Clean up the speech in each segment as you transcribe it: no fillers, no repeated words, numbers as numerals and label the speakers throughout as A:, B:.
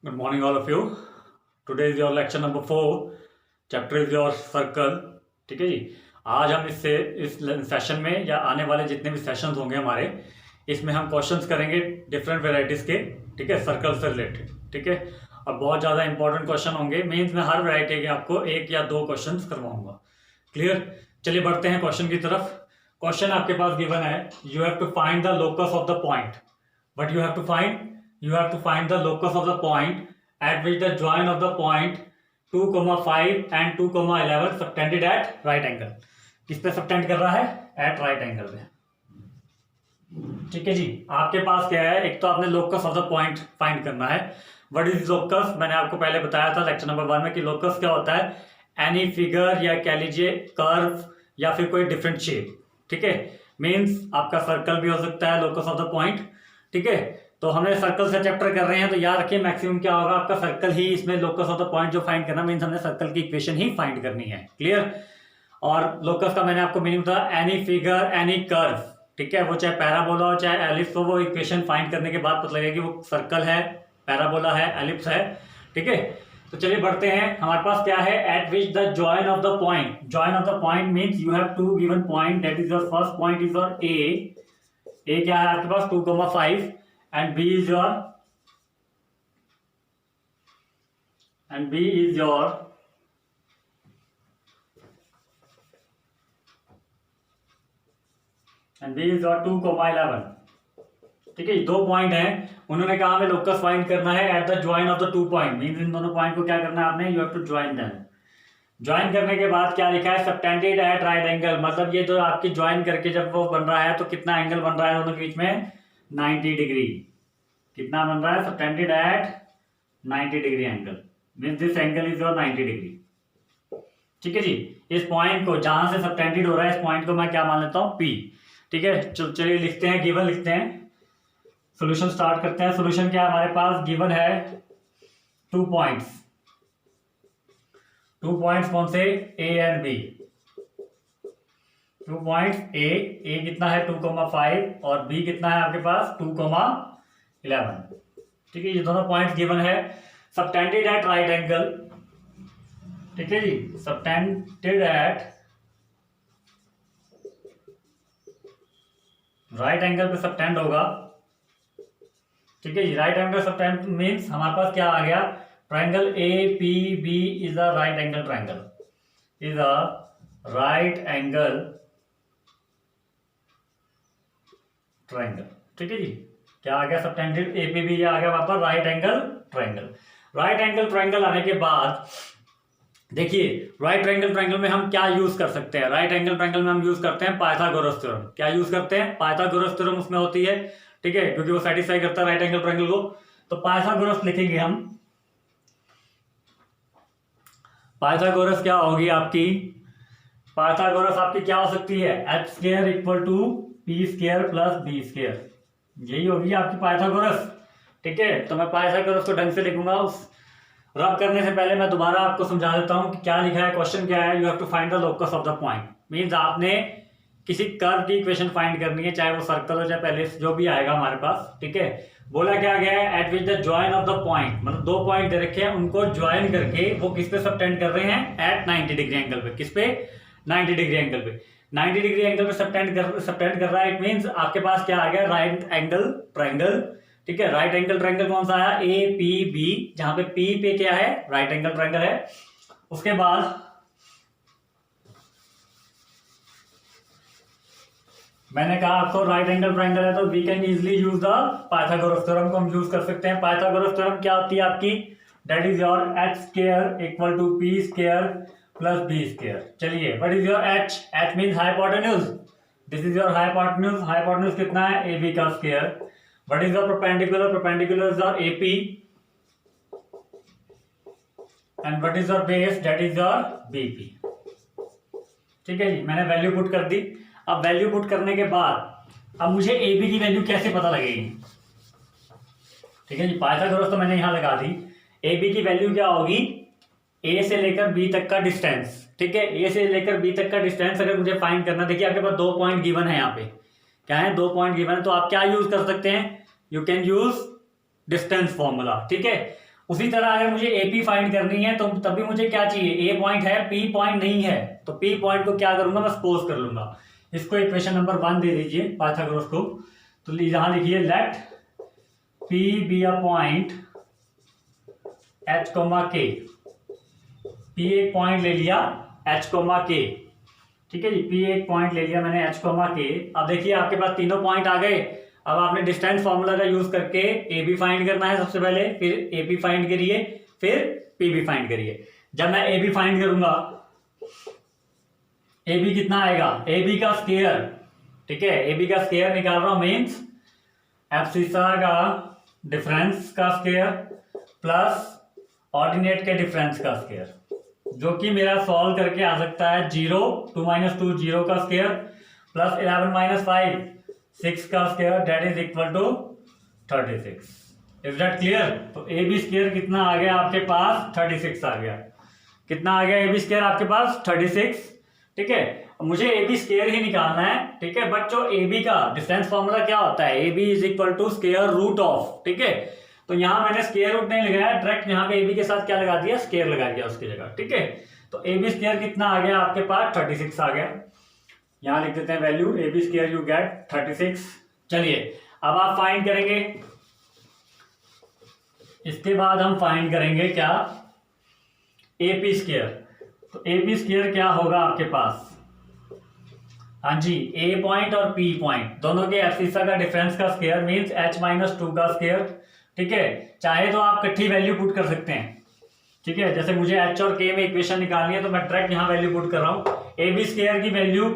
A: Good morning, all of you. Today is your lecture number 4. Chapter is your circle. ठीक है जी. आज हम इस सेशन में या आने वाले जितने भी सेशंस होंगे हमारे, इसमें हम क्वेश्चंस करेंगे डिफरेंट वेराइटीज़ के. ठीक है, सर्कल से रिलेटेड. ठीक है, और बहुत ज़्यादा इंपॉर्टेंट क्वेश्चन होंगे. मीन्स मैं हर वैरायटी के आपको एक या दो क्वेश्चंस करवाऊंगा. क्लियर. चलिए बढ़ते हैं क्वेश्चन की तरफ. क्वेश्चन आपके पास गिवन है, you have to find the locus of the point. What you have to find? You have to find the locus of the point at which the join of the point 2, 5 and 2, 11 subtended at right angle. किस पे subtend कर रहा है? At right angle पे. ठीक है जी. आपके पास क्या है? एक तो आपने locus of the point find करना है. What is locus? मैंने आपको पहले बताया था लेक्चर नंबर 1 में कि लोकस क्या होता है. एनी फिगर या कह लीजिए कर्व या फिर कोई डिफरेंट शेप. ठीक है, मीन्स आपका सर्कल भी हो सकता है लोकस ऑफ द पॉइंट. ठीक है, तो हमने सर्कल से चैप्टर कर रहे हैं तो याद रखिए मैक्सिमम क्या होगा आपका सर्कल ही इसमें लोकस ऑफ द पॉइंट जो फाइंड करना, मींस हमने सर्कल की इक्वेशन ही फाइंड करनी है. क्लियर. और लोकस का मैंने आपको मीनिंग बताया, एनी फिगर एनी कर्व. ठीक है, वो चाहे पैराबोला हो चाहे एलिप्स हो, वो इक्वेशन फाइंड करने के बाद पता लगेगा कि वो सर्कल है, पैराबोला है, एलिप्स है. ठीक है, तो चलिए बढ़ते हैं. हमारे पास क्या है? At which the join of the point. Join of the point means you have two given point, that is your first point is your A. क्या है आपके पास? 2, 5 and B is your and B is your and B is your 2, 11. ठीक है, दो point हैं. उन्होंने कहा हमें लोकस फाइंड करना है at the join of the two point. Means इन दोनों पॉइंट को क्या करना है आपने? You have to join them. Join करने के बाद क्या लिखा है? Subtended at right angle. मतलब ये जो आपकी ज्वाइन करके जब वो बन रहा है तो कितना एंगल बन रहा है दोनों के बीच में? 90 डिग्री. कितना बन रहा है? Subtended eight 90 degree angle. Means this angle is your 90 degree. ठीक है जी. इस पॉइंट को जहां से सबटेंडेड हो रहा है, इस पॉइंट को मैं क्या मान लेता हूं? P. ठीक है, चलिए लिखते हैं, गिवन लिखते हैं, सॉल्यूशन स्टार्ट करते हैं. सॉल्यूशन क्या है हमारे पास? गिवन है 2 पॉइंट्स. 2 पॉइंट्स कौन से? A and B. 2 points A कितना है? 2, 5 और B कितना है आपके पास? 2, 11. ठीक है, ये दोनों पॉइंट्स गिवन है. Subtended at right angle. ठीक है जी, सबटेंडेड एट राइट एंगल पे सबटेंड होगा. ठीक है जी, राइट एंगल सबटेंड मीन्स हमारे पास क्या आ गया? Triangle APB is a right angle triangle. Is a right angle triangle. ठीक है जी, क्या आ गया? Subtended APB. क्या आ गया वहां पर? Right angle triangle. Right angle triangle आने के बाद देखिए, राइट एंगल ट्रायंगल में हम क्या यूज कर सकते हैं? राइट एंगल ट्रायंगल में हम यूज करते हैं पाइथागोरस थ्योरम. क्या यूज करते हैं? पाइथागोरस थ्योरम उसमें होती है. ठीक है, क्योंकि वो सेटिस्फाई करता है राइट एंगल ट्रायंगल को. तो पाइथागोरस लिखेंगे हम. पाइथागोरस क्या होगी आपकी? पाइथागोरस आपकी क्या हो सकती है? h² equal to p² plus b². यही होगी आपकी पाइथागोरस. ठीक है, तो मैं पाइथागोरस को ढंग से लिखूंगा. उस रब करने से पहले मैं दोबारा आपको समझा देता हूं कि क्या लिखा है. क्वेश्चन क्या है? You have to find the locus of the point. Means आपने किसी कर्व की इक्वेशन फाइंड करनी है, चाहे वो सर्कल हो चाहे पहले जो भी आएगा हमारे पास. ठीक है, बोला क्या गया है? At which the join of the point. मतलब दो पॉइंट दे रखे हैं, उनको ज्वाइन करके वो किस पे सबटेंड कर रहे हैं? एट 90 डिग्री एंगल पे. किस पे? 90 डिग्री एंगल पे. 90 डिग्री एंगल पे सबटेंड कर रहा है. इट मींस आपके पास क्या आ गया? Right angle triangle. ठीक है, राइट एंगल ट्रायंगल कौन सा आया? APB, जहां पे P पे क्या है? राइट एंगल ट्रायंगल है. उसके बाद मैंने कहा आपको राइट एंगल ट्रायंगल है तो we can easily use the Pythagoras theorem को हम यूज कर सकते हैं. पाइथागोरस थ्योरम क्या होती है आपकी? That is your h² equal to p² plus b². चलिए, what is your h? h means hypotenuse. This is your hypotenuse. Hypotenuse कितना है? AB का square. What is your perpendicular? Perpendicular is your AP. And what is your base? That is your BP. ठीक है जी, मैंने value put कर दी. अब value put करने के बाद अब मुझे AB की वैल्यू कैसे पता लगेगी? ठीक है जी, पाइथागोरस तो मैंने यहां लगा दी. AB की वैल्यू क्या होगी? A से लेकर B तक का डिस्टेंस. ठीक है, A से लेकर B तक का डिस्टेंस अगर मुझे फाइंड करना, देखिए आपके पास 2 पॉइंट गिवन है. यहाँ पे क्या है? 2 पॉइंट गिवन है. तो आप क्या यूज कर सकते हैं? You can use distance formula. ठीक है, उसी तरह अगर मुझे ए पी फाइंड करनी है तो तभी मुझे क्या चाहिए, ए पॉइंट है, पी पॉइंट नहीं है, तो पी पॉइंट को क्या करूंगा, मैं सपोज कर लूंगा। इसको इक्वेशन नंबर 1 दे दीजिए पाइथागोरस को। तो यहां लिखिए let P be a point H comma K. P एक पॉइंट ले लिया एच कोमा के, ठीक है जी, पी एक पॉइंट ले लिया मैंने एच कोमा के। अब देखिए आपके पास तीनों पॉइंट आ गए। अब आपने डिस्टेंस फॉर्मूला का यूज करके ए बी फाइंड करना है सबसे पहले, फिर ए पी फाइंड करिए, फिर पी बी फाइंड करिए। जब मैं ए बी फाइंड करूंगा, ए बी कितना आएगा, ए बी का स्क्वायर, ठीक है, ए बी का स्क्वायर निकाल रहा हूं, मीन्स एब्सिसा का डिफरेंस का स्क्वायर प्लस ऑर्डिनेट के डिफरेंस का स्क्वायर, जो कि मेरा सॉल्व करके आ सकता है 0, 2 - 2 0 का स्क्वायर प्लस 11 - 5 6 का square, that is equal to 36। Is that clear? तो ए बी स्क्वायर कितना आ गया आपके पास, 36 आ गया। कितना आ गया ए बी स्क्वायर आपके पास, 36, ठीक है। मुझे ए बी स्क्वायर ही निकालना है, ठीक है, बट जो ए बी का डिफरेंस फॉर्मूला क्या होता है, ए B is equal to square root of, ठीक है। तो यहां मैंने स्क्वायर रूट नहीं लगाया, डायरेक्ट यहाँ पे ए बी के साथ क्या लगा दिया, स्क्वायर लगा दिया उसकी जगह, ठीक है। तो ए बी स्क्वायर कितना आ गया आपके पास, 36 आ गया। यहां लिख देते हैं value, A B square you get 36। चलिए अब आप फाइंड करेंगे, इसके बाद हम फाइंड करेंगे क्या, ए पी स्क्वायर। तो ए पी स्क्वायर क्या होगा आपके पास, हाँ जी, ए पॉइंट और पी पॉइंट दोनों के एब्सिसा का डिफरेंस का स्क्वायर मींस h - 2 का स्क्वायर, ठीक है। चाहे तो आप इकट्ठी वैल्यू पुट कर सकते हैं, ठीक है, जैसे मुझे h और k में इक्वेशन निकालनी है तो मैं डायरेक्ट यहां वैल्यू पुट कर रहा हूं। ए बी स्क्वायर की वैल्यू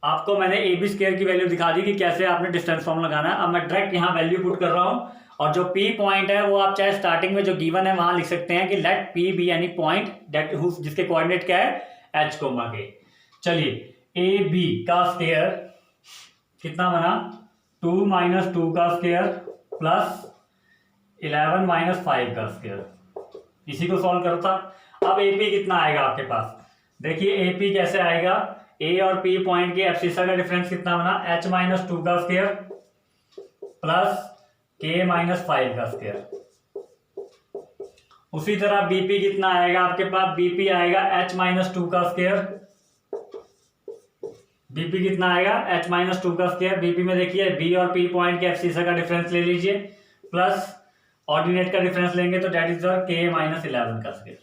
A: आपको मैंने ए बी स्क्वायर की वैल्यू दिखा दी कि कैसे आपने डिस्टेंस फॉर्म लगाना है। अब मैं डायरेक्ट यहां वैल्यू पुट कर रहा हूं, और जो पी पॉइंट है वो आप चाहे स्टार्टिंग में जो गिवन है वहां लिख सकते हैं कि let P be any point that जिसके कोऑर्डिनेट क्या है, h कोमा के। चलिए ए बी का स्क्वायर कितना बना, 2 - 2 का स्क्वायर प्लस 11 - 5 का स्क्वायर, इसी को सॉल्व करता। अब एपी कितना आएगा आपके पास, देखिए एपी कैसे आएगा, ए और पी पॉइंट के एब्सिसा का डिफरेंस कितना बना, h - 2 का स्क्वायर प्लस k - 5 का स्क्वायर। उसी तरह बीपी कितना आएगा आपके पास, बीपी आएगा h - 2 का स्क्वायर, बीपी कितना आएगा, h - 2 का स्क्वायर। बीपी में देखिए बी और पी पॉइंट के एब्सिसा का डिफरेंस ले लीजिए प्लस ऑर्डिनेट का डिफरेंस लेंगे तो दैट इज k - 11 का स्क्वायर,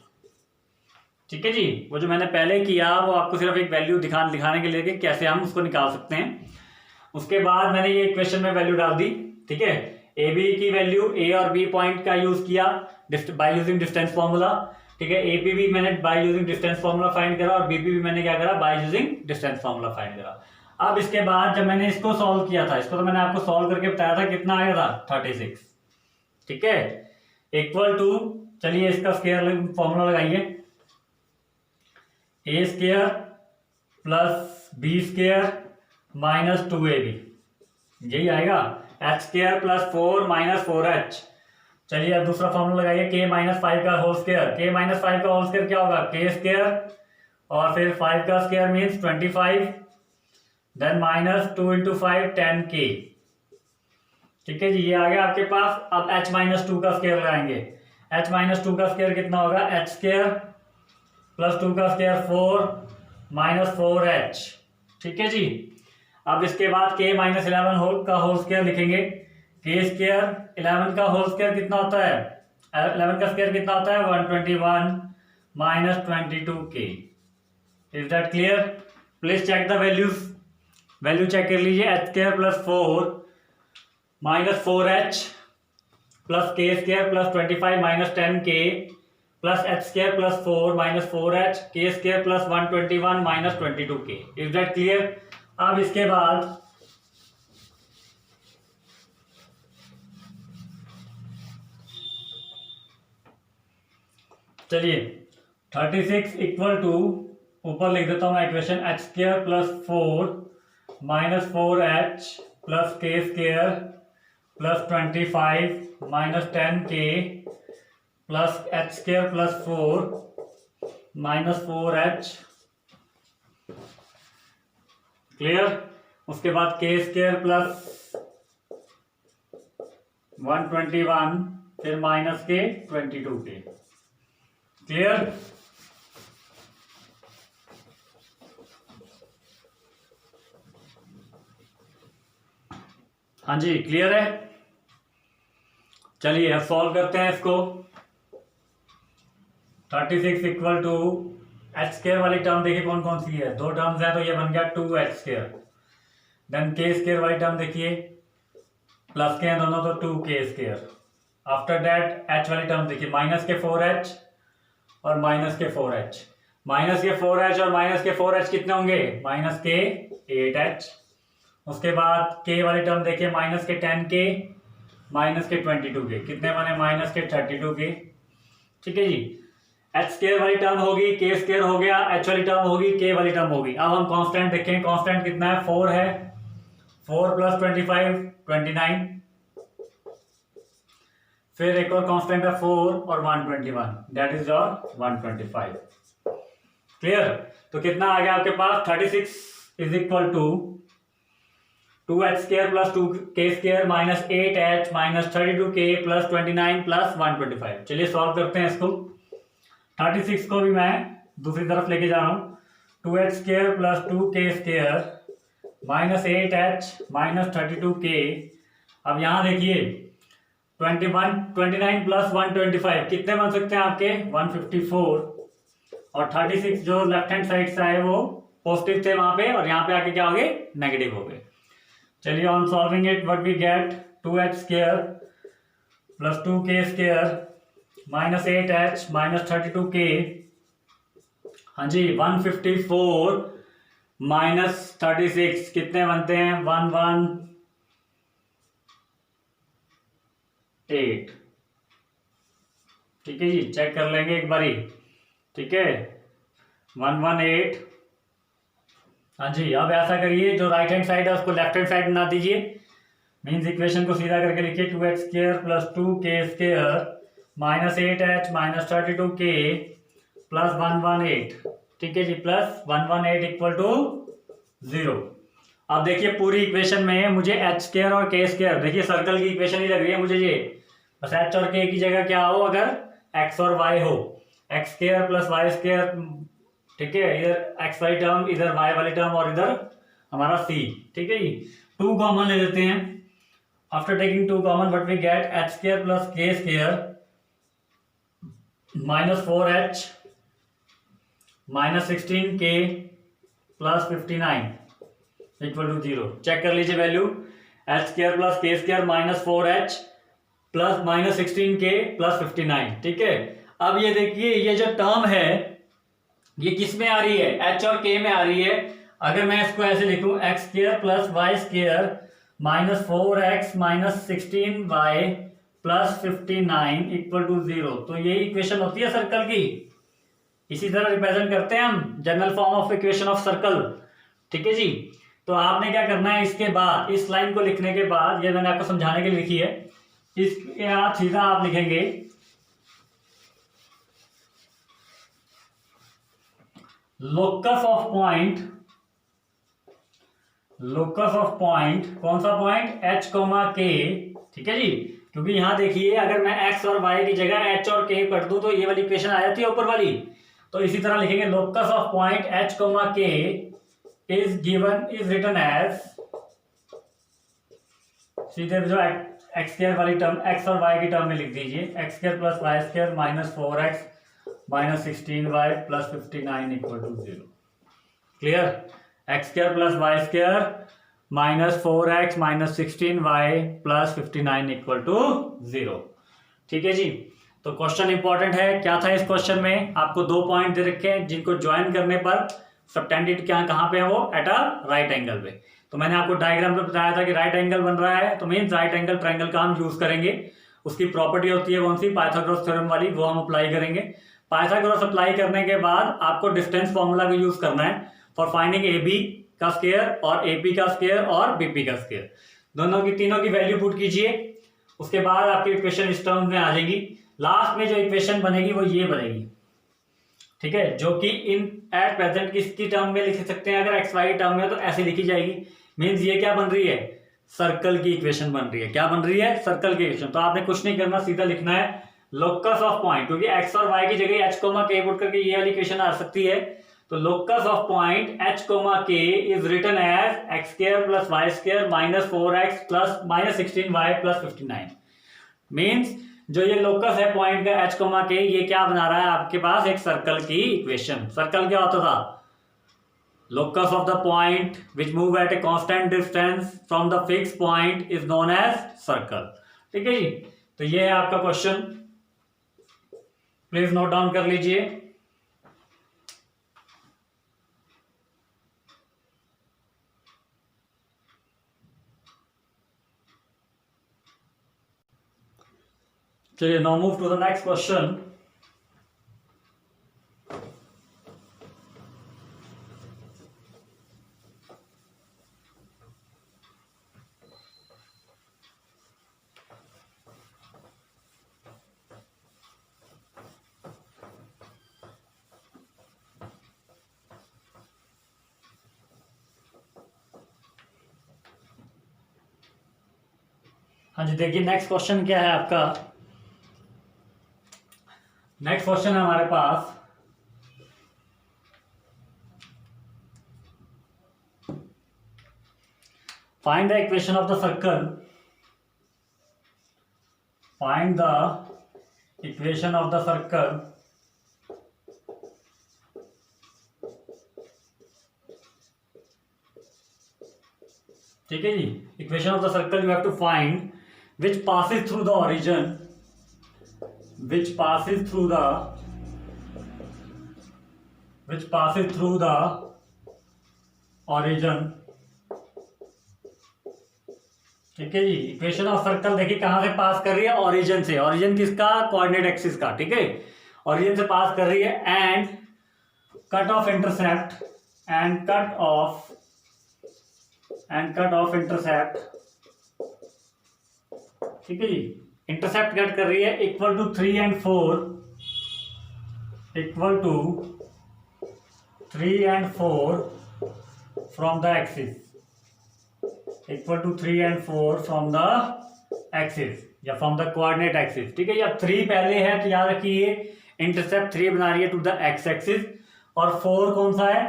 A: ठीक है जी। वो जो मैंने पहले किया वो आपको सिर्फ एक वैल्यू दिखाने के लिए कि कैसे हम उसको निकाल सकते हैं। उसके बाद मैंने ये इक्वेशन में वैल्यू डाल दी, ठीक है। ए बी की वैल्यू ए और बी पॉइंट का यूज किया बाय यूजिंग डिस्टेंस फॉर्मूला, ठीक है। ए पी भी मैंने by using distance formula find करा और बीपी भी मैंने क्या करा, by using distance formula find करा। अब इसके बाद जब मैंने इसको सॉल्व किया था, इसको तो मैंने आपको सॉल्व करके बताया था, कितना आया था, 36, ठीक है, इक्वल टू, चलिए इसका स्क्वायर फॉर्मूला लगाइए, A square plus B square minus 2ab, यही आएगा, h स्क्वायर प्लस 4 - 4h। चलिए अब दूसरा फॉर्मूला लगाइए, k - 5 का होल स्क्वायर, k - 5 का होल स्क्वायर क्या होगा, k स्क्वायर और फिर 5 का स्क्वायर मीन्स 25, देन -2 × 5 10k, ठीक है जी, ये आ गया आपके पास। अब h - 2 का स्क्वायर लगाएंगे, h - 2 का स्क्वायर कितना होगा, h स्क्वायर प्लस 2 का स्क्वायर 4 - 4h, ठीक है जी। अब इसके बाद k - 11 का होल स्क्वायर लिखेंगे, k स्क्वायर 11 का होल स्क्वायर कितना होता है, 11 का स्क्वायर कितना होता है, 121 - 22k। Is that clear? Please check the values, value check कर लीजिए, h square plus 4 - 4h plus k square plus 25 - 10k plus h square plus 4 - 4h, k square plus 121 - 22k। Is that clear? अब इसके बाद चलिए 36 equal to, ऊपर लिख देता हूं मैं equation, h square plus 4 - 4h plus k square plus 25 - 10k plus h square plus 4 - 4h, clear. उसके बाद k स्क्वायर प्लस 121 फिर माइनस के 22 के। क्लियर? हाँ जी, क्लियर है। चलिए अब सॉल्व करते हैं इसको। 36 इक्वल टू एच स्क्र वाली टर्म देखिए कौन कौन सी है, दो टर्म्स है तो ये बन गया 2h स्क्र। देन के स्क्र वाली टर्म देखिए प्लस के हैं दोनों तो 2k square. After that H वाली टर्म देखिए माइनस के 4h और माइनस के 4h। माइनस के 4h और माइनस के 4h कितने होंगे, माइनस के 8h। उसके बाद के वाली टर्म देखिए माइनस के 10k माइनस के 22 के, कितने बने माइनस के 32 के। ठीक है जी। एच स्क्र वाली टर्म होगी, के स्क्र हो गया, एच वाली टर्म होगी, के वाली टर्म होगी। अब हम कांस्टेंट देखें, कांस्टेंट कितना है 4 है, 4 प्लस 25 29। फिर एक और कांस्टेंट है 4 और 121, दैट इज योर 125। क्लियर? तो कितना आ गया आपके पास 36 is equal to 2h square plus 2k square minus 8h minus 32k plus 29 plus 125। चलिए सॉल्व करते हैं इसको। 36 को भी मैं दूसरी तरफ लेके जा रहा हूँ। 2h square plus 2k square minus 8h minus 32k। अब यहाँ देखिए 29 प्लस 125 कितने बन सकते हैं आपके 154। और 36 जो लेफ्ट हैंड साइड से आए वो पॉजिटिव थे वहां पे, और यहाँ पे आके क्या हो गए, नेगेटिव हो गए। चलिए on solving it what we get 2h square plus 2k square minus 8h minus 32k। हाँ जी 154 माइनस 36 कितने बनते हैं 118। ठीक है जी, चेक कर लेंगे एक बारी। ठीक है 118। हाँ जी, अब ऐसा करिए जो राइट हैंड साइड है उसको लेफ्ट हैंड साइड बना दीजिए। मीन्स इक्वेशन को सीधा करके लिखिए 2h square plus 2k square minus 8h minus 32k plus 118। ठीक है जी, प्लस 118 इक्वल टू 0। अब देखिए पूरी इक्वेशन में मुझे h स्क्र और k स्क्र, देखिए सर्कल की इक्वेशन ही लग रही है मुझे ये। बस h और k की जगह क्या हो, अगर x और y हो, x square plus y square. ठीक है, इधर x वाली टर्म, इधर y वाली टर्म और इधर हमारा c। ठीक है जी, 2 कॉमन ले लेते हैं। After taking 2 common what we get h square plus k square minus 4h minus 16k plus 59 equal to 0। Check कर लीजिए value, h square plus k square minus 4h plus minus 16k plus 59। ठीक है, अब ये देखिए ये जो term है ये किस में आ रही है, h और k में आ रही है। अगर मैं इसको ऐसे लिखूं x square plus y square minus 4x minus 16y plus 59 equal to 0, तो ये इक्वेशन होती है सर्कल की। इसी तरह रिप्रेजेंट करते हैं हम general form of equation of circle. ठीक है जी, तो आपने क्या करना है, इसके बाद इस लाइन को लिखने के बाद, ये मैंने आपको समझाने के लिए लिखी है, इसके यहाँ सीधा आप लिखेंगे locus of point. Locus of point कौन सा पॉइंट, h कोमा k। ठीक है जी, क्योंकि यहां देखिए अगर मैं x और y की जगह h और k कर दूं तो ये वाली इक्वेशन आ जाती है ऊपर वाली। तो इसी तरह लिखेंगे locus of point h comma k is given is written as, सीधे जो x स्क्वायर वाली टर्म x और y की टर्म में लिख दीजिए, x square plus y square minus 4x minus 16y plus 59 equal to 0। Clear? x square plus y square minus 4x minus 16y plus 59 equal to 0। ठीक है जी, तो question important है। क्या था इस क्वेश्चन में, आपको 2 पॉइंट दे रखे हैं जिनको ज्वाइन करने पर सबटेंडेड क्या कहाँ पे है, वो एट अ राइट एंगल पे। तो मैंने आपको डायग्राम में बताया था कि राइट एंगल बन रहा है, तो मीन राइट एंगल ट्रायंगल का हम यूज करेंगे। उसकी प्रॉपर्टी होती है कौन सी, पाइथागोरस थ्योरम वाली, वो हम अप्लाई करेंगे। पाइथागोरस अप्लाई करने के बाद आपको डिस्टेंस फॉर्मूला का यूज करना है फॉर फाइंडिंग ए बी का स्क्वायर और ए पी का स्क्वायर और बीपी का स्क्वायर। दोनों की तीनों की वैल्यू पुट कीजिए, उसके बाद आपकी इक्वेशन इस टर्म में आ जाएगी। लास्ट में जो इक्वेशन बनेगी वो ये बनेगी। ठीक है, जो कि इन एट प्रेजेंट किसकी टर्म में लिख सकते हैं, अगर एक्स वाई टर्म में तो ऐसे लिखी जाएगी। मीन्स ये क्या बन रही है, सर्कल की इक्वेशन बन रही है। क्या बन रही है? सर्कल की इक्वेशन। तो आपने कुछ नहीं करना, सीधा लिखना है लोकस ऑफ पॉइंट, क्योंकि एक्स और वाई की जगह एच कोमा के पुट करके ये वाली इक्वेशन आ सकती है। तो locus of point H comma K is written as X square plus Y square minus 4x plus minus 16y plus 59। Means जो ये लोकस है पॉइंट का एच कोमा के, ये क्या बना रहा है आपके पास? एक सर्कल की इक्वेशन। सर्कल क्या होता था? locus of the point which move at a constant distance from the fixed point is known as circle। ठीक है जी, तो ये है आपका क्वेश्चन, प्लीज नोट डाउन कर लीजिए। चलिए, now move to the next question. हाँ जी, देखिए नेक्स्ट क्वेश्चन क्या है आपका। नेक्स्ट क्वेश्चन है हमारे पास, find the equation of the circle, find the equation of the circle ठीक है जी। Equation of the circle you have to find which passes through the origin, which passes through the origin। ठीक है जी, equation of circle देखिए कहां से पास कर रही है? ओरिजिन से। ओरिजिन किसका? कोऑर्डिनेट एक्सिस का। ठीक है, ओरिजिन से पास कर रही है and cut off intercept intercept ठीक है जी, इंटरसेप्ट कट कर रही है equal to 3 and 4, equal to 3 and 4 from the axis, equal to 3 and 4 from the axis या फ्रॉम द कोऑर्डिनेट एक्सिस। ठीक है, या 3 पहले है तो याद रखिए इंटरसेप्ट 3 बना रही है टू द एक्स एक्सिस और 4 कौन सा है?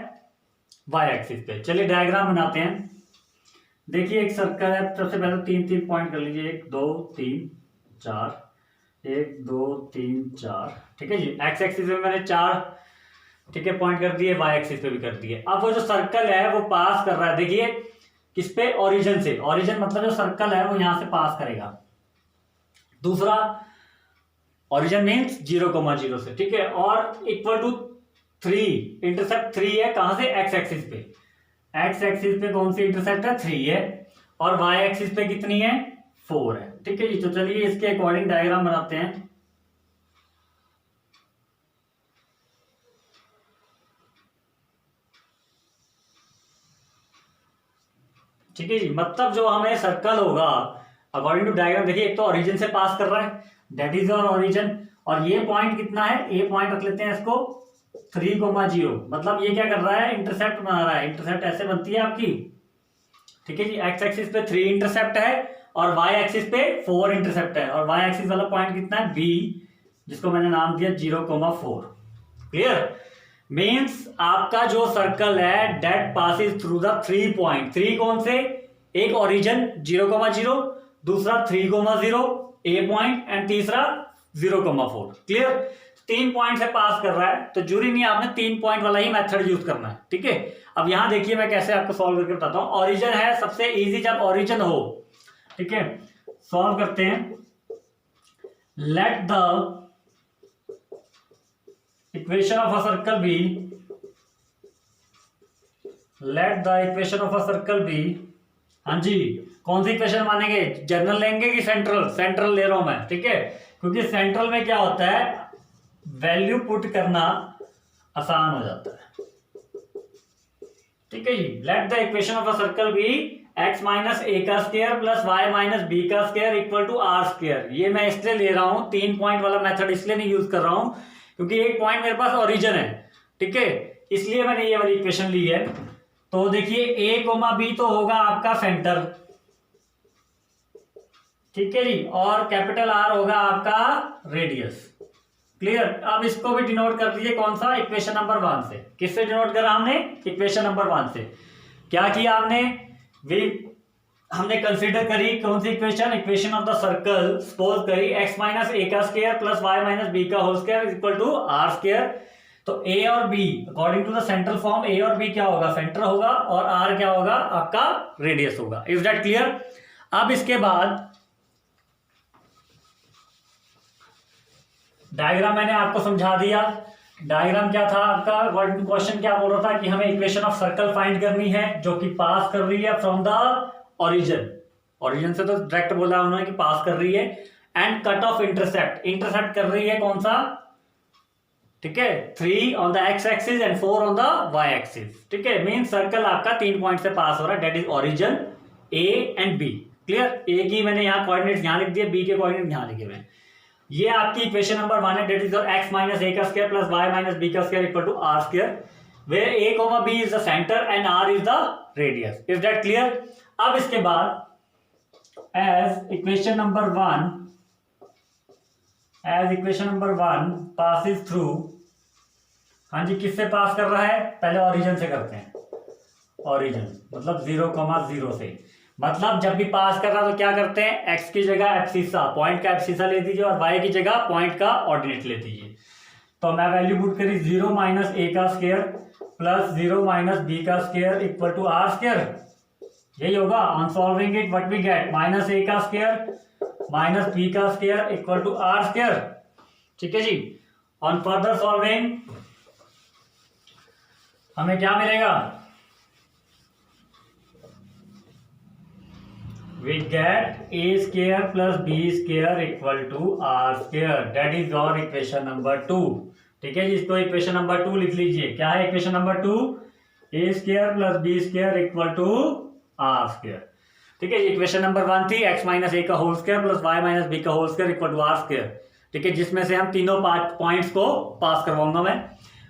A: वाई एक्सिस पे। चलिए डायग्राम बनाते हैं। देखिए एक सर्कल है, सबसे पहले 3 पॉइंट कर लीजिए, 1 2 3 4, 1 2 3 4। ठीक है जी, एक्स एक्सिस पे मैंने 4 ठीक है पॉइंट कर दिए, वाई एक्सिस पे भी कर दिए। अब वो जो सर्कल है वो पास कर रहा है, देखिए किस पे? ओरिजिन से। ओरिजिन मतलब जो सर्कल है वो यहां से पास करेगा। दूसरा ओरिजिन मीन्स 0,0 से। ठीक है, और इक्वल टू 3, इंटरसेप्ट 3 है कहां से? एक्स एक्सिस पे। एक्स एक्सिस पे कौन सी इंटरसेप्ट है? 3 है, और वाई एक्सिस पे कितनी है? 4 है। ठीक है जी, तो चलिए इसके अकॉर्डिंग डायग्राम बनाते हैं। ठीक है जी, मतलब जो हमें सर्कल होगा अकॉर्डिंग टू डायग्राम, देखिए एक तो ओरिजिन से पास कर रहा है, दैट इज योर ओरिजिन, और ये पॉइंट कितना है? ए पॉइंट रख लेते हैं इसको 3,0, मतलब ये क्या कर रहा है? इंटरसेप्ट बना रहा है। इंटरसेप्ट ऐसे बनती है आपकी। ठीक है जी, एक्स एक्सिस पे 3 इंटरसेप्ट है और वाई एक्सिस पे 4 इंटरसेप्ट है, और वाई एक्सिस वाला पॉइंट कितना है? बी, जिसको मैंने नाम दिया 0,4। क्लियर? मीन्स आपका जो सर्कल है that passes through the 3 point. 3 कौन से? एक ओरिजिन 0,0, दूसरा 3,0 ए पॉइंट, एंड तीसरा 0,4। क्लियर? 3 पॉइंट से पास कर रहा है, तो जरूरी नहीं आपने 3 पॉइंट वाला ही मेथड यूज करना है। ठीक है, अब यहां देखिए मैं कैसे आपको सॉल्व करके बताता हूं। ओरिजिन है सबसे इजी, जब ओरिजिन हो। ठीक है, सॉल्व करते हैं। Let the equation of a circle B, let the equation of a circle B, हाँ जी, कौन सी इक्वेशन मानेंगे? जनरल लेंगे कि सेंट्रल? सेंट्रल ले रहा हूं मैं। ठीक है, क्योंकि सेंट्रल में क्या होता है? वैल्यू पुट करना आसान हो जाता है। ठीक है जी, let the equation of a circle be x minus A का square plus Y minus B का square equal to are square. ये मैं इसलिए ले रहा हूं, 3 पॉइंट वाला मेथड इसलिए नहीं यूज कर रहा हूं क्योंकि एक पॉइंट मेरे पास ओरिजिन है। ठीक है, इसलिए मैंने ये वाली इक्वेशन ली है। तो देखिए a, b तो होगा आपका सेंटर। ठीक है जी, और कैपिटल आर होगा आपका रेडियस। क्लियर। अब इसको भी डिनोट कर दीजिए कौन सा, इक्वेशन नंबर 1 से। किससे डिनोट करा हमने, इक्वेशन नंबर 1 से। क्या किया हमने, हमने कंसीडर करी कौन सी equation, equation of the circle. Suppose करी x माइनस ए का square plus y minus B का whole square equal to are square. तो a और b according to the central form, a और b क्या होगा, सेंटर होगा, और r क्या होगा, आपका रेडियस होगा। Is that clear. अब इसके बाद डायग्राम मैंने आपको समझा दिया। डायग्राम क्या था आपका, क्वेश्चन क्या बोल रहा था कि हमें इक्वेशन ऑफ सर्कल फाइंड करनी है जो कि पास कर रही है फ्रॉम द ओरिजिन से तो डायरेक्ट बोला उन्होंने कि पास कर रही है, एंड कट ऑफ इंटरसेप्ट कर रही है कौन सा, ठीक है, 3 on the x axis and 4 on the y axis. ठीक है, मीन सर्कल आपका 3 पॉइंट से पास हो रहा है, that is origin a and b। Clear. a की मैंने यहाँ कोऑर्डिनेट्स यहाँ लिख दिए, b के कोऑर्डिनेट यहाँ लिखे हुए हैं। ये आपकी इक्वेशन नंबर 1 है, that is x minus A का square plus y minus B का square equal to are square, where a, b is the centre and r is the radius. Is that clear. अब इसके बाद as equation number 1 passes through, हाँ जी, किससे पास कर रहा है, पहले ओरिजिन से करते हैं। ओरिजिन मतलब 0,0 से, मतलब जब भी पास कर रहा तो क्या करते हैं, x की जगह एब्सिसा, पॉइंट का एब्सिसा ले दीजिए, और y की जगह पॉइंट का ऑर्डिनेट ले दीजिए। तो मैं वैल्यू पुट करी 0 माइनस ए का स्क्वायर प्लस 0 माइनस बी का square equal to are square, यही होगा। On solving it what we get, minus A का स्क्वायर माइनस बी का square equal to are square. ठीक है जी। ऑन फर्दर सॉल्विंग हमें क्या मिलेगा, we get a square plus b square equal to r square, that is our equation number 2। ठीक है जी, इसको इक्वेशन नंबर 2 लिख लीजिए। क्या है equation number 2, a square plus b square equal to r square। ठीक है, इक्वेशन नंबर 1 थी x माइनस ए का whole square plus y minus B का whole square equal to are square. ठीक है, जिसमें से हम तीनों पॉइंट्स को पास करवाऊंगा मैं।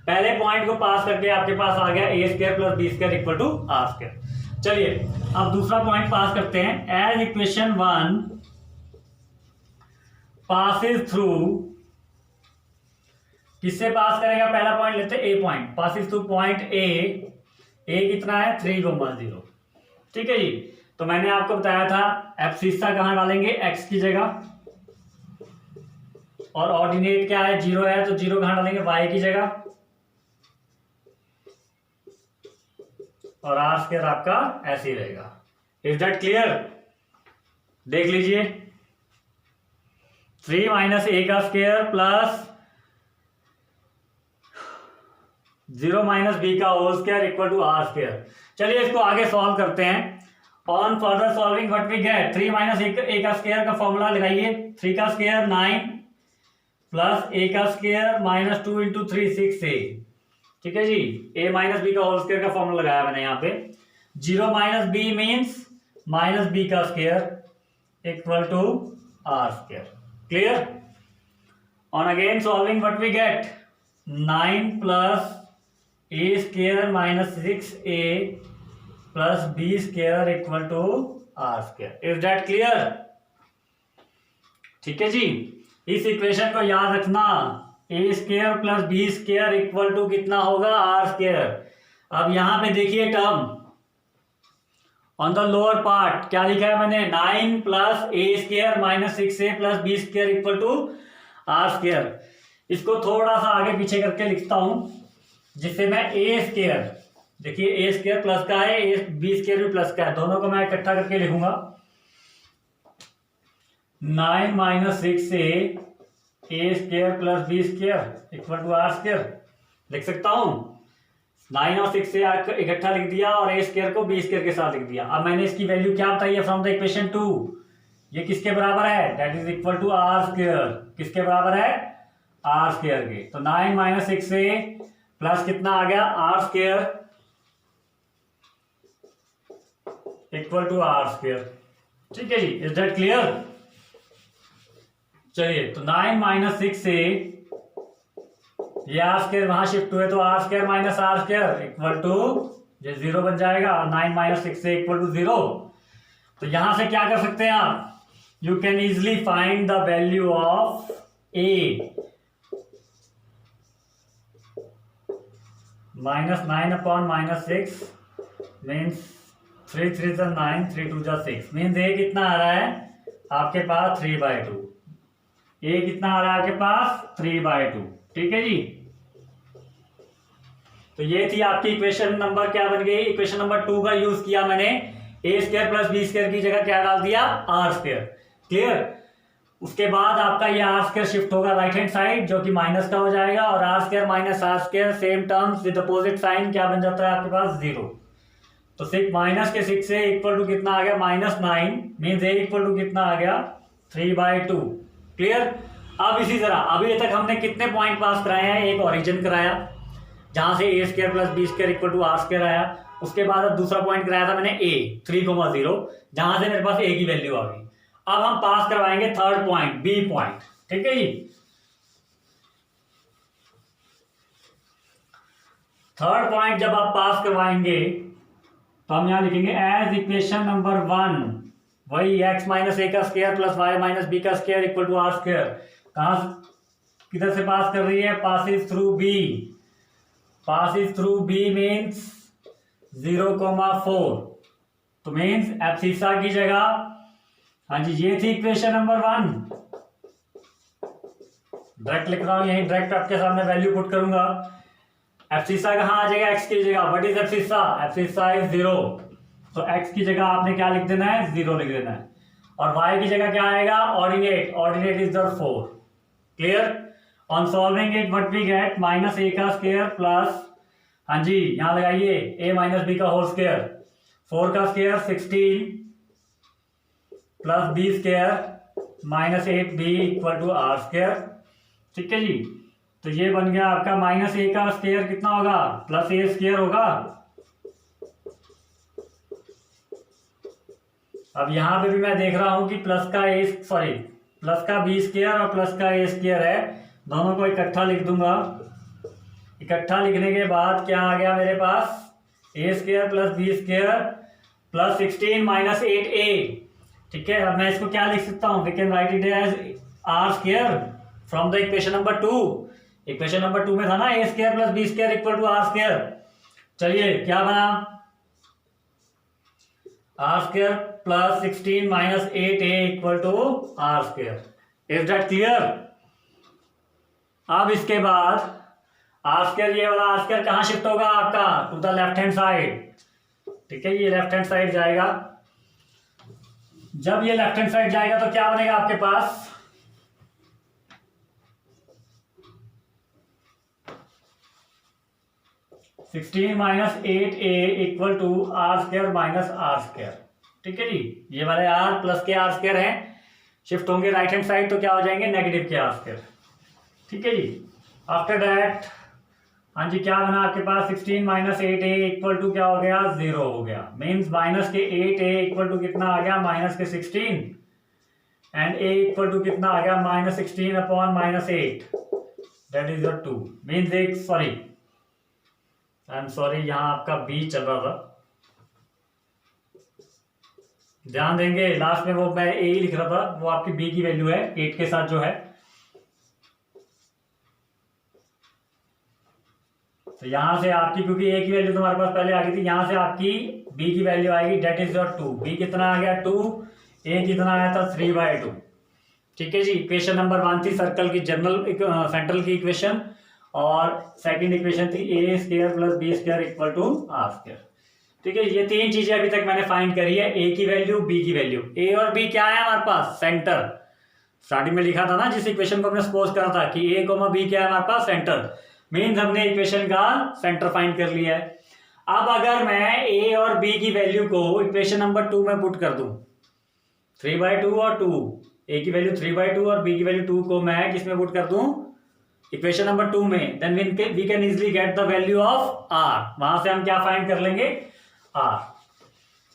A: पहले पॉइंट को पास करके आपके पास आ गया a square plus b square equal to are square. चलिए अब दूसरा पॉइंट पास करते हैं। एज इक्वेशन 1 पासिस थ्रू, किससे पास करेगा, पहला पॉइंट लेते हैं A point, passes through point A कितना है 3,0। ठीक है जी। तो मैंने आपको बताया था एब्सिसा कहां डालेंगे, x की जगह, और ऑर्डिनेट क्या है 0 है, तो 0 कहां डालेंगे, y की जगह, और आर स्क्वायर आपका ऐसे ही रहेगा। Is that clear. देख लीजिए 3 माइनस ए का स्क्वायर प्लस 0 माइनस बी का whole square equal to are square. चलिए इसको आगे सॉल्व करते हैं। On further solving what we get, 3 minus A का स्क्वायर का फॉर्मूला लगाइए, 3 का स्क्वायर 9 प्लस ए का स्क्वायर माइनस 2 इंटू 3 6a। ठीक है जी, a माइनस बी का होल स्क्वायर का फॉर्मूला लगाया मैंने यहाँ पे। 0 minus B means minus B का square equal to are square. Clear. On again solving what we get, 9 plus A square minus 6a plus B square equal to are square. Is that clear. ठीक है जी, इस equation को याद रखना, A square plus B square equal to कितना होगा, are square. अब यहां पे देखिए term on the lower part क्या लिखा है मैंने, 9 plus A square minus 6a plus B square equal to are square. इसको थोड़ा सा आगे पीछे करके लिखता हूं, जिससे मैं ए स्क्वायर, देखिए ए स्क्वायर प्लस का है, ए बी स्क्वायर भी प्लस का है, दोनों को मैं इकट्ठा करके लिखूंगा। 9 minus 6a a square plus B square equal to are square लिख सकता हूं। 9 और 6 से इकट्ठा लिख दिया और ए स्क्वायर को बी स्क्वायर के साथ लिख दिया। अब मैंने इसकी वैल्यू क्या बताई है फ्रॉम द इक्वेशन 2, ये किसके बराबर है, that is equal to are square. किसके बराबर है, आर स्क्वायर के। तो 9 माइनस 6 से प्लस कितना आ गया, r square equal to are square. ठीक है जी, इज दैट क्लियर। चलिए तो 9 माइनस 6 से ये आर स्क्वायर वहां शिफ्ट हुए तो r square minus r square equal to ये 0 बन जाएगा, और 9 माइनस 6 से इक्वल टू 0। तो यहां से क्या कर सकते हैं आप, you can easily find the value of a. -9 upon -6 means 3 3 जा 9, 3 2 जा 6 मीन्स a कितना आ रहा है आपके पास 3/2। a कितना आ रहा है आपके पास 3/2। ठीक है जी। तो ये थी आपकी इक्वेशन नंबर क्या बन गई, इक्वेशन नंबर 2 का यूज किया मैंने, a² + b² की जगह क्या डाल दिया, r²। क्लियर। उसके बाद आपका ये r² शिफ्ट होगा राइट हैंड साइड जो कि माइनस का हो जाएगा, और r² - r² same terms with opposite sign क्या बन जाता है आपके पास 0। तो -6 से इक्वल टू कितना आ गया -9 मीन्स a इक्वल टू कितना आ गया 3/2। क्लियर। अब इसी तरह अभी तक हमने कितने पॉइंट पास कराए हैं, एक ओरिजिन कराया जहां से a² + b² equal to r² आया। उसके बाद अब दूसरा पॉइंट कराया था मैंने a 3,0 जहां से मेरे पास a की वैल्यू आ गई। अब हम पास करवाएंगे थर्ड पॉइंट b पॉइंट। ठीक है जी। थर्ड पॉइंट जब आप पास करवाएंगे तो हम यहां लिखेंगे एज इक्वेशन नंबर 1 वही x - a² + y - b² equal to r²। कहां किधर से पास कर रही है, passes through b। Passes through b means 0,4। तो मीन्स एब्सिसा की जगह, हाँ जी ये थी इक्वेशन नंबर 1। डायरेक्ट लिख रहा हूं, यही डायरेक्ट आपके सामने वैल्यू पुट करूंगा। एब्सिसा कहां आ जाएगा, x की जगह। What is abscissa, abscissa is 0। तो x की जगह आपने क्या लिख देना है, 0 लिख देना है। और y की जगह क्या आएगा, ordinate. Ordinate is the 4। Clear. On solving it what we get -a² plus, हाँ जी यहां लगाइए a - b का होल स्क्वायर, 4 का square 16 plus b² -8b equal to r²। ठीक है जी। तो ये बन गया आपका -a का स्क्वायर कितना होगा, +a² होगा। अब यहां पे भी मैं देख रहा हूं कि प्लस का b² और प्लस का a² है, दोनों को इकट्ठा लिख दूंगा। इकट्ठा लिखने के बाद क्या आ गया मेरे पास, a² + b² प्लस 16 - 8a। ठीक है। अब मैं इसको क्या लिख सकता हूं, we can write it as r² from the equation number 2। Equation number 2 में था ना a² + b² equal to r²। चलिए क्या बना, r² plus 16 - 8a equal to r²। Is that clear. अब इसके बाद r², ये वाला r² कहां शिफ्ट होगा आपका, to the left hand side. ठीक है, ये लेफ्ट हैंड साइड जाएगा। जब ये लेफ्ट हैंड साइड जाएगा तो क्या बनेगा आपके पास, -16 - 8a equal to r² - r²। ठीक है जी। ये वाले r प्लस के r² हैं, शिफ्ट होंगे राइट हैंड साइड तो क्या हो जाएंगे, नेगेटिव के r²। ठीक है जी। आफ्टर दैट हाँ जी क्या बना आपके पास, 16 - 8a इक्वल टू क्या हो गया, 0 हो गया। मीन्स -8a इक्वल टू कितना आ गया, -16 एंड a इक्वल टू कितना आ गया, -16 upon -8 that is your 2। Means एक आई एम सॉरी यहाँ आपका b चल रहा था, ध्यान देंगे लास्ट में वो मैं a ही लिख रहा था, वो आपकी b की वैल्यू है 8 के साथ जो है। तो यहां से आपकी, क्योंकि a की वैल्यू तुम्हारे पास पहले आ गई थी, यहां से आपकी b की वैल्यू आएगी दैट इज योर 2। b कितना आ गया 2, a कितना आया था 3/2। ठीक है जी। इक्वेशन नंबर 1 थी सर्कल की जनरल सेंट्रल की इक्वेशन, और सेकंड इक्वेशन थी a² + b² equal to r²। ठीक है। ये तीन चीजें अभी तक मैंने फाइंड करी है, a की वैल्यू, b की वैल्यू। a और b क्या है हमारे पास, सेंटर। स्टार्टिंग में लिखा था ना जिस इक्वेशन को हमने सपोज करा था कि a, b क्या है हमारे पास, सेंटर। मीन्स हमने इक्वेशन का सेंटर फाइंड कर लिया है। अब अगर मैं a और b की वैल्यू को इक्वेशन नंबर 2 में पुट कर दूं, 3/2 और 2, a की वैल्यू 3/2 और b की वैल्यू 2 को मैं किसमें पुट कर दूं, इक्वेशन नंबर 2 में, then we can easily get the value of r। वहां से हम क्या फाइंड कर लेंगे, r।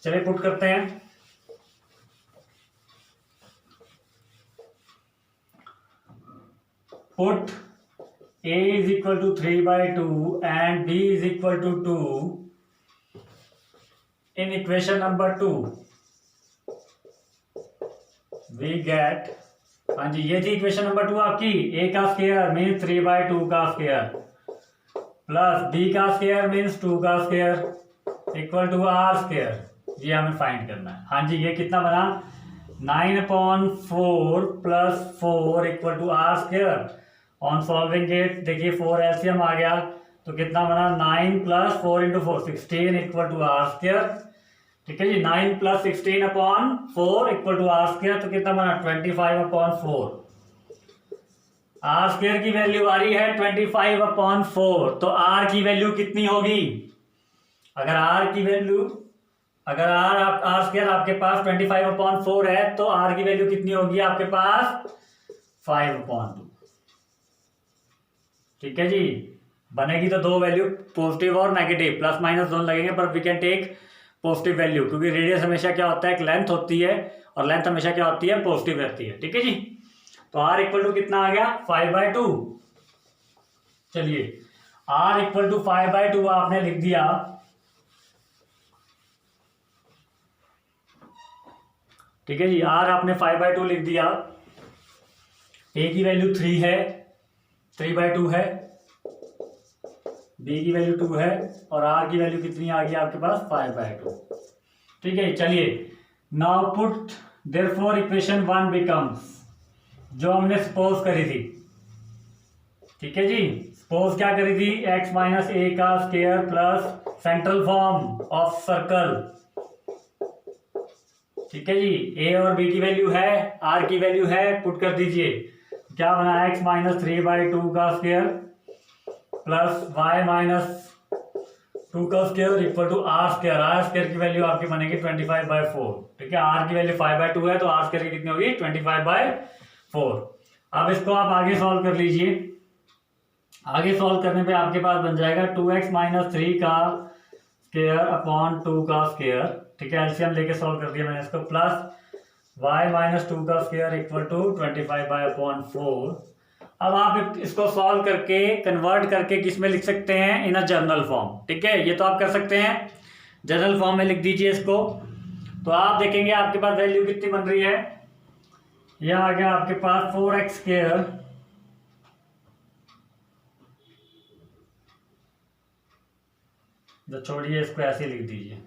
A: चलिए पुट करते हैं। Put a is equal to 3/2 and b is equal to 2 in equation number 2, we get, हाँ जी ये थी इक्वेशन नंबर 2 आपकी, ए का स्क्वायर मीन्स 3/2 का स्क्वायर प्लस बी का स्क्वायर मीन्स 2 का square equal to are square, ये हमें फाइंड करना है। हाँ जी ये कितना बना 9/4 plus 4 equal to are square. On solving it देखिए 4 एलसीएम आ गया तो कितना बना 9 plus 4 into 4 16 equal to are square. ठीक है जी 9 plus 16/4 equal to are square तो कितना बना 25/4। आर स्क्वायर की वैल्यू आ रही है 25/4 तो आर की वैल्यू कितनी होगी? अगर आर की वैल्यू अगर आर स्क्वायर आपके पास 25/4 है तो आर की वैल्यू कितनी होगी आपके पास 5/2। ठीक है जी बनेगी तो दो वैल्यू पॉजिटिव और नेगेटिव प्लस माइनस दोनों लगेंगे पर we can take positive value क्योंकि रेडियस हमेशा क्या होता है एक लेंथ होती है और लेंथ हमेशा क्या होती है पॉजिटिव रहती है। ठीक है जी तो r इक्वल टू कितना आ गया 5/2। चलिए r इक्वल टू 5/2 आपने लिख दिया। ठीक है जी r आपने 5/2 लिख दिया। a की वैल्यू 3 है 3/2 है, b की वैल्यू 2 है और r की वैल्यू कितनी आ गई आपके पास 5/2। ठीक है चलिए now put therefore equation 1 becomes, जो हमने सपोज करी थी। ठीक है जी सपोज क्या करी थी x माइनस ए का square plus central form of circle. ठीक है जी a और b की वैल्यू है r की वैल्यू है पुट कर दीजिए। क्या बना x माइनस 3/2 का स्क्वायर प्लस y माइनस 2 का square equal to are square की वैल्यू आपकी बनेगी 25/4। ठीक है r की वैल्यू 5/2 है तो r स्क्वायर की कितनी होगी 25/4। अब इसको आप आगे सॉल्व कर लीजिए। आगे सॉल्व करने पे आपके पास बन जाएगा 2x माइनस 3 का स्क्वायर अपॉन 2 का स्क्वायर। ठीक है एलसीएम लेके सॉल्व कर दिया मैंने इसको प्लस y माइनस 2 का स्क्वायर इक्वल टू 25/4। अब आप इसको सॉल्व करके कन्वर्ट करके किस में लिख सकते हैं इन अ जनरल फॉर्म। ठीक है ये तो आप कर सकते हैं जनरल फॉर्म में लिख दीजिए इसको। तो आप देखेंगे आपके पास वैल्यू कितनी बन रही है, यह आ गया आपके पास 4x स्क्वायर जो छोड़िए इसको ऐसे लिख दीजिए।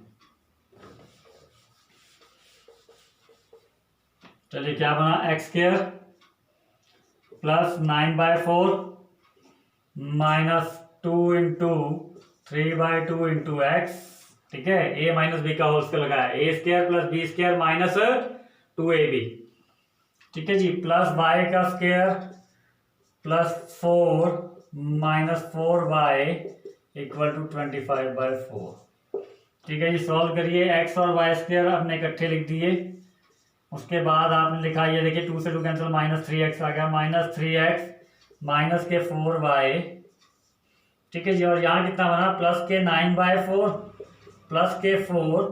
A: चलिए क्या बना x square plus 9/4 minus 2 into 3/2 into x। ठीक है a माइनस बी का होल स्क्वायर लगाया a square plus B square minus 2ab। ठीक है जी प्लस y का square plus 4 minus 4y equal to 25/4। ठीक है जी सॉल्व करिए x और y स्क्वायर आपने इकट्ठे लिख दिए। उसके बाद आपने लिखा ये देखिए 2 से 2 कैंसिल माइनस 3x आ गया माइनस 3x माइनस के 4y। ठीक है जी और यहाँ कितना बना प्लस के 9/4 प्लस के 4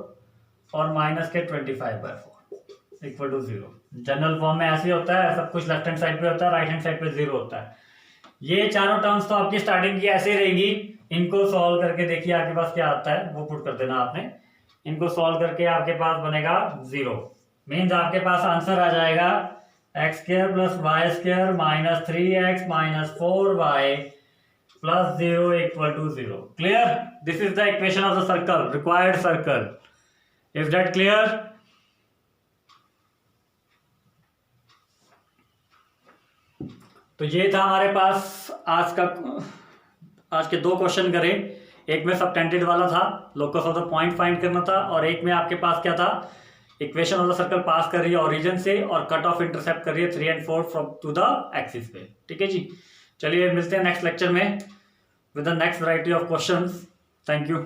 A: और माइनस के 25/4 इक्वल टू 0। जनरल फॉर्म में ऐसे होता है सब कुछ लेफ्ट हैंड साइड पे होता है राइट हैंड साइड पे 0 होता है। ये चारों टर्म्स तो आपकी स्टार्टिंग की ऐसे रहेगी। इनको सॉल्व करके देखिए आपके पास क्या आता है वो पुट कर देना आपने। इनको सॉल्व करके आपके पास बनेगा 0 मीन्स आपके पास आंसर आ जाएगा x square plus Y square minus 3x minus 4y plus 0 equal to 0। Clear? This is the equation of the circle, required circle. Is that clear? तो ये था हमारे पास आज के 2 क्वेश्चन करें। एक में सबटेंडेड वाला था, locus of the point find करना था, और एक में आपके पास क्या था, इक्वेशन ऑफ द सर्कल पास कर रही है ओरिजिन से और कट ऑफ इंटरसेप्ट कर रही है 3 और 4 फ्रॉम टू द एक्सिस पे। ठीक है जी, चलिए मिलते हैं नेक्स्ट लेक्चर में with the next variety of questions. Thank you.